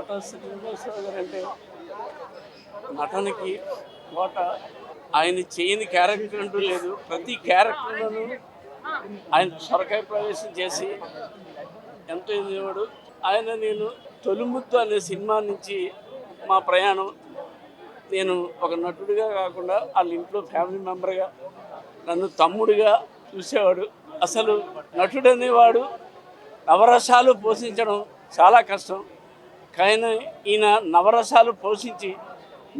కోట శ్రీనివాసరావు గారు అంటే నటనకి కోట. ఆయన చేయని క్యారెక్టర్ అంటూ లేదు. ప్రతి క్యారెక్టర్లోనూ ఆయన సొరకాయ ప్రవేశం చేసి ఎంతో ఎదిగేవాడు. నేను తొలిముద్దు అనే సినిమా నుంచి మా ప్రయాణం, నేను ఒక నటుడిగా కాకుండా వాళ్ళ ఇంట్లో ఫ్యామిలీ మెంబర్గా, నన్ను తమ్ముడిగా చూసేవాడు. అసలు నటుడు అనేవాడు నవరసాలు పోషించడం చాలా కష్టం. కానీ ఈయన నవరసాలు పోషించి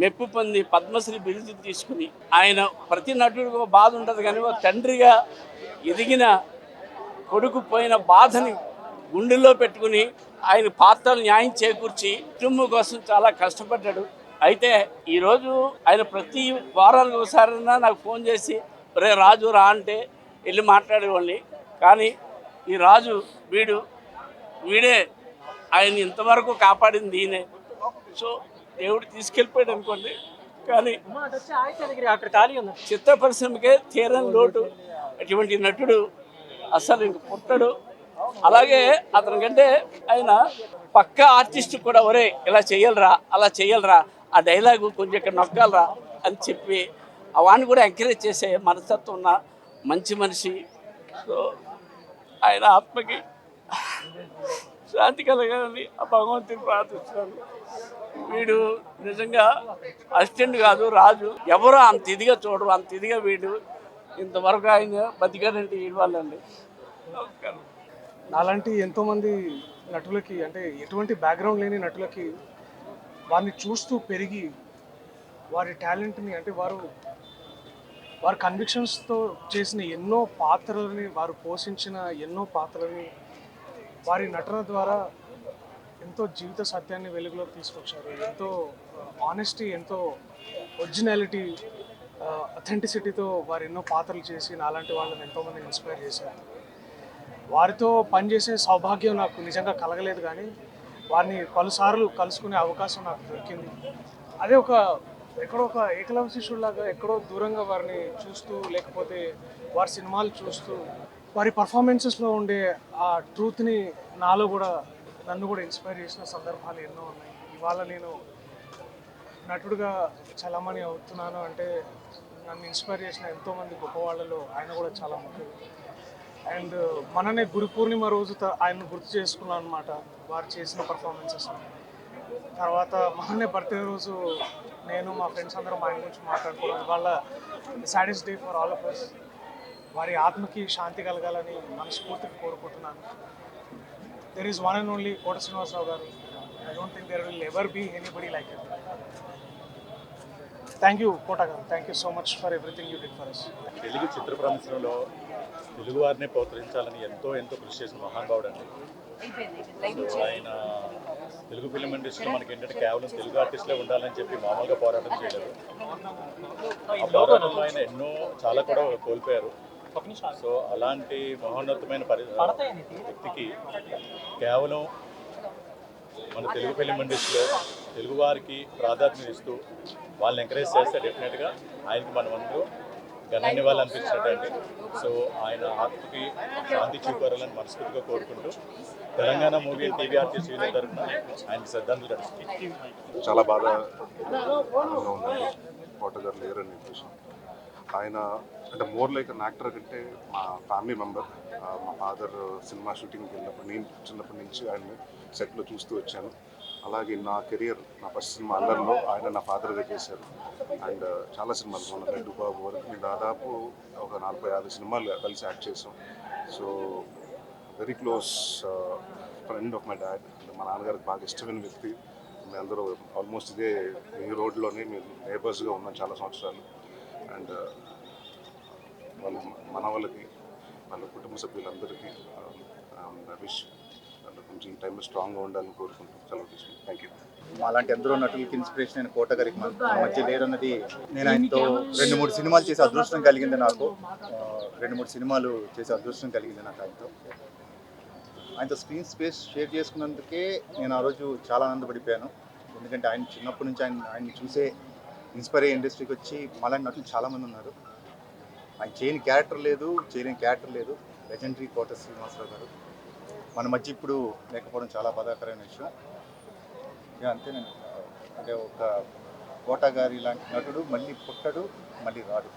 మెప్పు పొంది పద్మశ్రీ బిరుదు తీసుకుని, ఆయన ప్రతి నటుడికి ఒక బాధ ఉంటుంది, కానీ ఒక తండ్రిగా ఎదిగిన కొడుకు పోయిన బాధని గుండెల్లో పెట్టుకుని ఆయన పాత్రలు న్యాయం చేకూర్చి కుటుంబం కోసం చాలా కష్టపడ్డాడు. అయితే ఈరోజు ఆయన ప్రతి వారానికి ఒకసారైనా నాకు ఫోన్ చేసి రే రాజు రా అంటే వెళ్ళి మాట్లాడేవాడిని. కానీ ఈ రాజు వీడే ఆయన ఇంతవరకు కాపాడింది ఈయనే. సో దేవుడు తీసుకెళ్ళిపోయాడు అనుకోండి. కానీ చిత్ర పరిశ్రమకే తీరని లోటు. అటువంటి నటుడు అసలు ఇంక పుట్టడు. అలాగే అతనికంటే ఆయన పక్క ఆర్టిస్ట్ కూడా ఒరే ఇలా చెయ్యాలరా, అలా చెయ్యాలరా, ఆ డైలాగు కొంచెం ఇక్కడ నొక్కాలరా అని చెప్పి వాడిని కూడా ఎంకరేజ్ చేసే మనస్తత్వం ఉన్న మంచి మనిషి. సో ఆయన ఆత్మకి శాంతి కలగాలని ఆ భగవంతుని ప్రార్థిస్తున్నాను. వీడు నిజంగా అసిస్టెంట్ కాదు, రాజు. ఎవరో అంత ఇదిగా చూడరు, అంత ఇదిగా వీడు ఇంతవరకు ఆయన బతికాడంటే వీడి వాళ్ళండి. నమస్కారం. అలాంటి ఎంతోమంది నటులకి, అంటే ఎటువంటి బ్యాక్గ్రౌండ్ లేని నటులకి వారిని చూస్తూ పెరిగి వారి టాలెంట్ని, అంటే వారి కన్విక్షన్స్తో చేసిన ఎన్నో పాత్రలని, వారు పోషించిన ఎన్నో పాత్రలని వారి నటన ద్వారా ఎంతో జీవిత సత్యాన్ని వెలుగులోకి తీసుకొచ్చారు. ఎంతో ఆనెస్టీ, ఎంతో ఒరిజినాలిటీ, అథెంటిసిటీతో వారు ఎన్నో పాత్రలు చేసి నాలాంటి వాళ్ళని ఎంతోమందిని ఇన్స్పైర్ చేశారు. వారితో పనిచేసే సౌభాగ్యం నాకు నిజంగా కలగలేదు, కానీ వారిని పలుసార్లు కలుసుకునే అవకాశం నాకు దొరికింది. అదే ఎక్కడో ఒక ఏకలవ్య శిష్యుడిలాగా ఎక్కడో దూరంగా వారిని చూస్తూ, లేకపోతే వారి సినిమాలు చూస్తూ, వారి పర్ఫార్మెన్సెస్లో ఉండే ఆ ట్రూత్ని నన్ను కూడా ఇన్స్పైర్ చేసిన సందర్భాలు ఎన్నో ఉన్నాయి. ఇవాళ నేను నటుడుగా చలామణి అవుతున్నాను అంటే నన్ను ఇన్స్పైర్ చేసిన ఎంతోమంది గొప్ప వాళ్ళలో ఆయన కూడా చాలా ముఖ్యం. అండ్ మననే గురు పూర్ణిమ రోజు ఆయన్ని గుర్తు చేసుకున్నాను అనమాట, వారు చేసిన పర్ఫార్మెన్సెస్. తర్వాత మననే బర్త్డే రోజు నేను మా ఫ్రెండ్స్ అందరం ఆయన గురించి మాట్లాడుకోవడం. ఇవాళ saddest day for all of us. వారి ఆత్మకి శాంతి కలగాలని మనస్ఫూర్తిగా కోరుకుంటున్నాను. There is one and only Kota Srinivasarao గారు. I don't think there will ever be anybody like it. Thank you Kota గారు. Thank you so much for everything you did for us. Telugu చిత్ర పరిశ్రమలో తెలుగువారిని ప్రోత్సహించాలని ఎంతో కృషి చేసిన మహానుభావుడు అండి ఆయన. తెలుగు ఫిలిం ఇండస్ట్రీలో మనకి ఏంటంటే కేవలం తెలుగు ఆర్టిస్టులే ఉండాలని చెప్పి మామూలుగా పోరాటం చేయలేదు. ఆ పోరాటంలో ఆయన చాలా కూడా కోల్పోయారు. సో అలాంటి మహోన్నతమైన వ్యక్తికి కేవలం మన తెలుగు ఫిలిం ఇండస్ట్రీలో తెలుగు వారికి ప్రాధాన్యత ఇస్తూ వాళ్ళని ఎంకరేజ్ చేస్తే డెఫినెట్గా ఆయనకి మనం అందరూ ఘనాన్ని అనిపించినట్టండి. సో ఆయన ఆత్మకి శాంతి చూపారాలని మనస్ఫూర్తిగా కోరుకుంటూ Telangana movie TV artist union తరఫున ఆయనకి శ్రద్ధాంజలి నడుస్తుంది. చాలా బాగా ఉందండి కోట గారు లేరని చెప్పేసి. ఆయన అంటే మోర్ లైక్ అన్ యాక్టర్ కంటే మా ఫ్యామిలీ మెంబర్. మా ఫాదర్ సినిమా షూటింగ్కి వెళ్ళినప్పుడు నేను చిన్నప్పటి నుంచి ఆయన్ని సెట్లో చూస్తూ వచ్చాను. అలాగే నా కెరియర్, నా ఫస్ట్ సినిమా అల్లర్లో ఆయన నా ఫాదర్గా చేశారు. అండ్ చాలా సినిమాలు మన లడ్డు బాబు వరకు నేను దాదాపు ఒక 40-50 సినిమాలు కలిసి యాక్ట్ చేసాం. So very close friend of my dad. మా నాన్నగారికి బాగా ఇష్టమైన వ్యక్తి. మేము అందరూ ఆల్మోస్ట్ ఇదే ఈ రోడ్లోనే మేము నేబర్స్గా ఉన్నాం చాలా సంవత్సరాలు. అండ్ వాళ్ళకి వాళ్ళ కుటుంబ సభ్యులందరికీ విష్ వాళ్ళు కొంచెం ఈ టైంలో స్ట్రాంగ్గా ఉండాలని కోరుకుంటూ సెలవు తీసుకుంటాం. Thank you. అలాంటి ఎందరో నటులకి ఇన్స్పిరేషన్ అయిన కోట గారికి మధ్య లేరన్నది, నేను ఆయనతో 2-3 సినిమాలు చేసే అదృష్టం కలిగింది నాకు. 2-3 సినిమాలు చేసే అదృష్టం కలిగింది నాకు ఆయనతో స్క్రీన్ స్పేస్ షేర్ చేసుకున్నందుకే నేను ఆ రోజు చాలా ఆనందపడిపోయాను. ఎందుకంటే ఆయన చిన్నప్పటి నుంచి ఆయన్ని చూసే ఇన్స్పైర్ అయ్యే ఇండస్ట్రీకి వచ్చి మాలాంటి నటులు చాలామంది ఉన్నారు. ఆయన చేయని క్యారెక్టర్ లేదు. లెజెండరీ కోట శ్రీనివాసరావు గారు మన మధ్య ఇప్పుడు లేకపోవడం చాలా బాధాకరమైన విషయం. ఇక అంతేనండి. అంటే ఒక కోట గారి లాంటి నటుడు మళ్ళీ పుట్టడు, మళ్ళీ రాడు.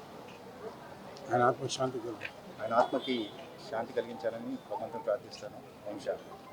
ఆయన ఆత్మశాంతి కలుగు. ఆయన ఆత్మకి శాంతి కలిగించాలని భగవంతుని ప్రార్థిస్తాను. ఓం శాంతి.